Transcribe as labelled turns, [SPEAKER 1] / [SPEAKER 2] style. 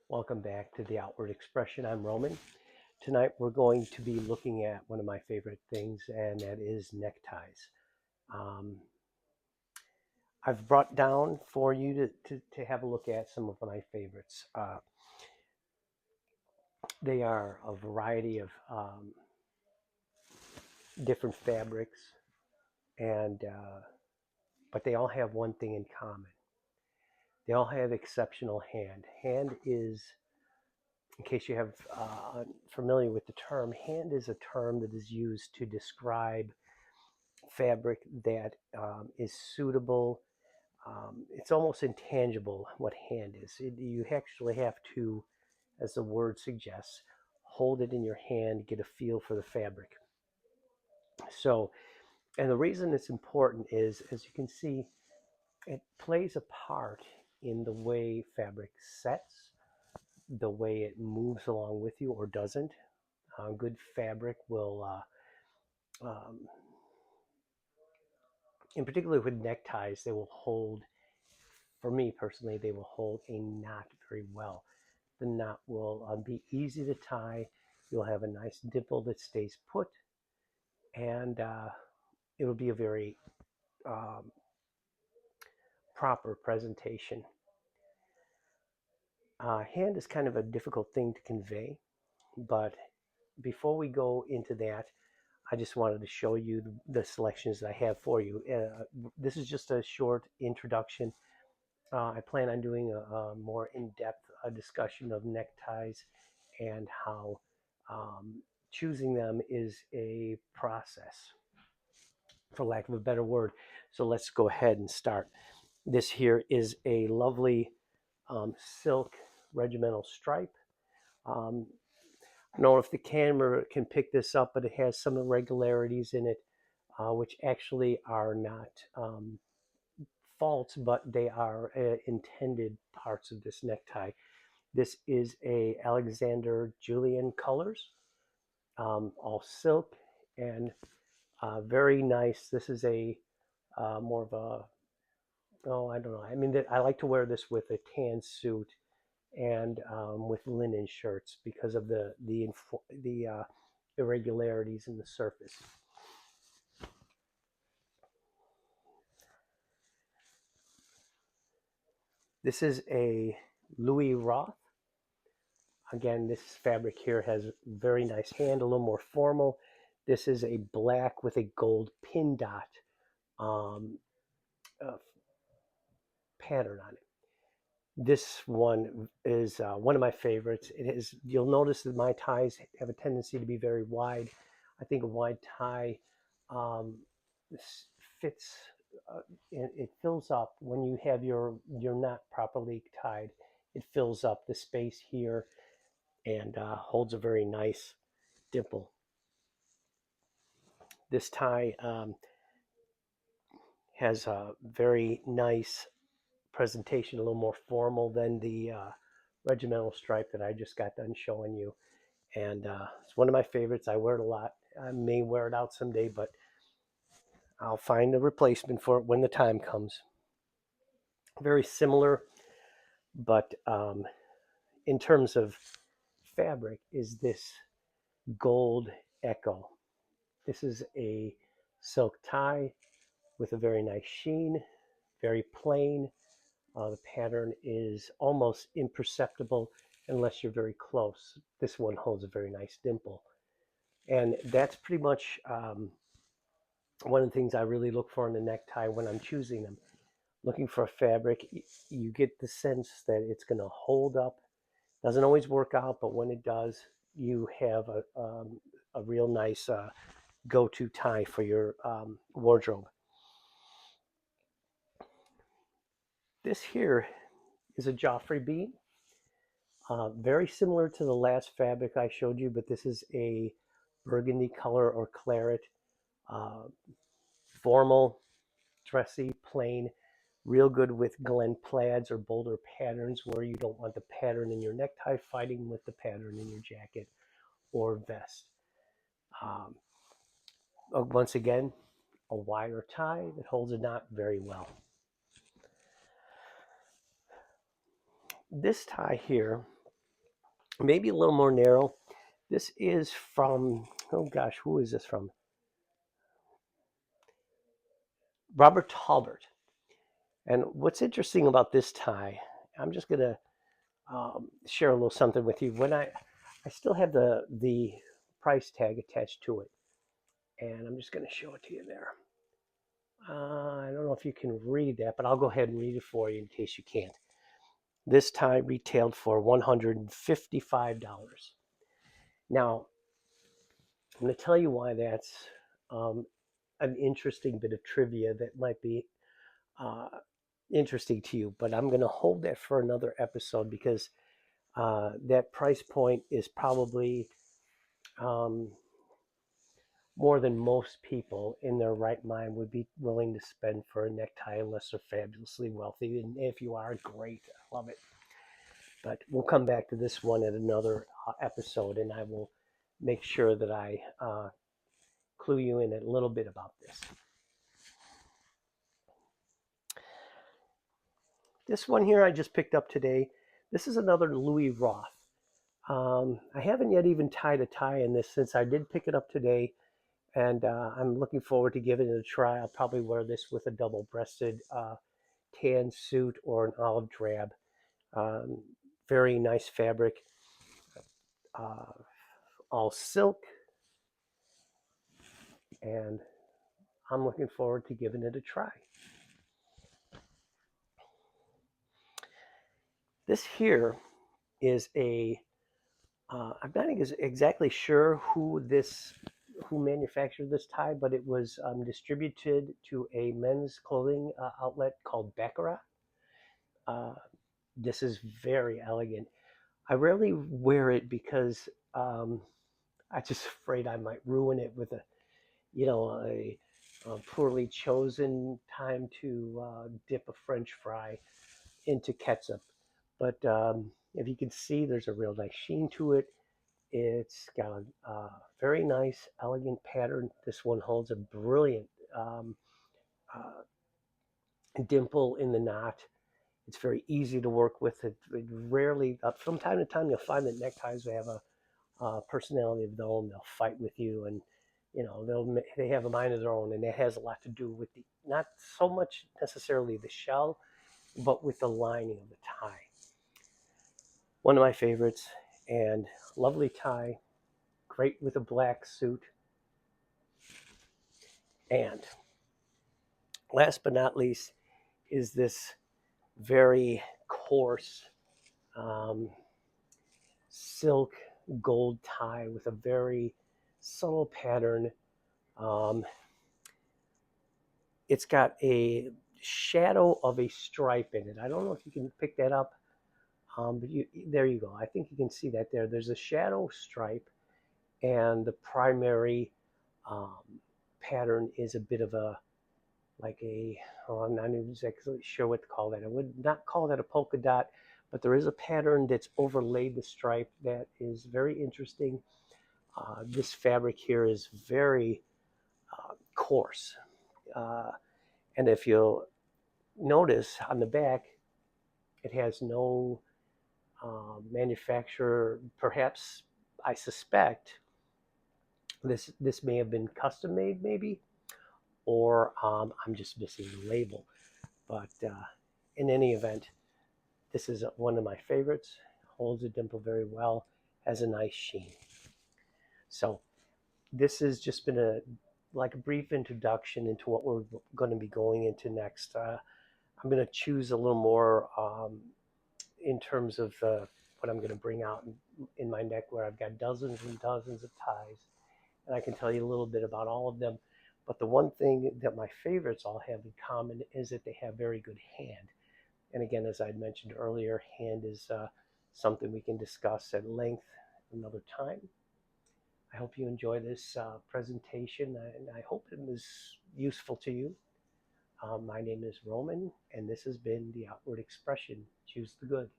[SPEAKER 1] Welcome back to The Outward Expression. I'm Roman. Tonight we're going to be looking at one of my favorite things, and that is neckties. Um, I've brought down for you to have a look at some of my favorites. They are a variety of different fabrics, and but they all have one thing in common. They all have exceptional hand. Hand is, in case you have familiar with the term, hand is a term that is used to describe fabric that is suitable. It's almost intangible what hand is. You actually have to, as the word suggests, hold it in your hand, get a feel for the fabric. So, and the reason it's important is, as you can see, it plays a part in the way fabric sets, the way it moves along with you or doesn't. Good fabric will in particular with neckties, they will hold, for me personally, they will hold a knot very well. The knot will be easy to tie. You'll have a nice dimple that stays put, and it'll be a very um, proper presentation. Hand is kind of a difficult thing to convey, but before we go into that, I just wanted to show you the selections that I have for you. This is just a short introduction. I plan on doing a more in-depth discussion of neckties and how choosing them is a process, for lack of a better word. So let's go ahead and start. This here is a lovely silk regimental stripe. Um, I don't know if the camera can pick this up, but it has some irregularities in it, which actually are not faults, but they are intended parts of this necktie. This is a Alexander Julian colors, all silk and very nice. This is a more of a, oh, I don't know. I mean, I like to wear this with a tan suit and with linen shirts because of the irregularities in the surface. This is a Louis Roth. Again, this fabric here has very nice hand, a little more formal. This is a black with a gold pin dot um, uh, pattern on it. This one is one of my favorites. It is. You'll notice that my ties have a tendency to be very wide. I think a wide tie um, fits. It fills up when you have your knot properly tied. It fills up the space here and holds a very nice dimple. This tie has a very nice presentation, a little more formal than the regimental stripe that I just got done showing you. And it's one of my favorites. I wear it a lot. I may wear it out someday, but I'll find a replacement for it when the time comes. Very similar, but in terms of fabric, is this Gold Echo. This is a silk tie with a very nice sheen, very plain. The pattern is almost imperceptible unless you're very close. This one holds a very nice dimple. And that's pretty much one of the things I really look for in a necktie when I'm choosing them. Looking for a fabric, you get the sense that it's going to hold up. Doesn't always work out, but when it does, you have a real nice go-to tie for your wardrobe. This here is a Joffrey bean. Very similar to the last fabric I showed you, but this is a burgundy color or claret. Uh, Formal, dressy, plain, real good with Glen plaids or bolder patterns where you don't want the pattern in your necktie fighting with the pattern in your jacket or vest. Um, Once again, a wire tie that holds a knot very well. This tie here maybe a little more narrow. This is from, oh gosh, who is this from? Robert Talbert. And what's interesting about this tie, I'm just going to share a little something with you. When I still have the price tag attached to it, and I'm just going to show it to you there. I don't know if you can read that, but I'll go ahead and read it for you in case you can't. This tie retailed for $155. Now, I'm going to tell you why that's um, an interesting bit of trivia that might be uh, interesting to you, but I'm going to hold that for another episode because that price point is probably um, more than most people in their right mind would be willing to spend for a necktie unless they're fabulously wealthy. And if you are, great, I love it. But we'll come back to this one at another episode, and I will make sure that I clue you in a little bit about this. This one here I just picked up today. This is another Louis Roth. I haven't yet even tied a tie in this since I did pick it up today, and I'm looking forward to giving it a try. I'll probably wear this with a double-breasted tan suit or an olive drab. Um, very nice fabric, uh, all silk, and I'm looking forward to giving it a try. This here is I'm not exactly sure who manufactured this tie, but it was distributed to a men's clothing outlet called Baccarat. Uh, this is very elegant. I rarely wear it because I'm just afraid I might ruin it with a poorly chosen time to dip a French fry into ketchup. But if you can see, there's a real nice sheen to it. It's got a very nice, elegant pattern. This one holds a brilliant um, uh, dimple in the knot. It's very easy to work with. It rarely, from time to time, you'll find that neckties have a personality of their own. They'll fight with you, and they have a mind of their own, and that has a lot to do with not so much necessarily the shell, but with the lining of the tie. One of my favorites, and lovely tie, great with a black suit. And last but not least is this very coarse um, silk gold tie with a very subtle pattern. Um, it's got a shadow of a stripe in it. I don't know if you can pick that up, but there you go. I think you can see that there. There's a shadow stripe, and the primary um, pattern is a bit of a like a, oh, I'm not exactly sure what to call that. I would not call that a polka dot, but there is a pattern that's overlaid the stripe that is very interesting. This fabric here is very coarse. Uh, and if you'll notice on the back, it has no manufacturer. Perhaps, I suspect, this may have been custom made, maybe, or I'm just missing the label. But in any event, this is one of my favorites. Holds a dimple very well, has a nice sheen. So this has just been a brief introduction into what we're going to be going into next. I'm going to choose a little more in terms of what I'm going to bring out in my neck, where I've got dozens and dozens of ties, and I can tell you a little bit about all of them. But the one thing that my favorites all have in common is that they have very good hand. And again, as I mentioned earlier, hand is something we can discuss at length another time. I hope you enjoy this presentation, and I hope it was useful to you. My name is Roman, and this has been The Outward Expression. Choose the good.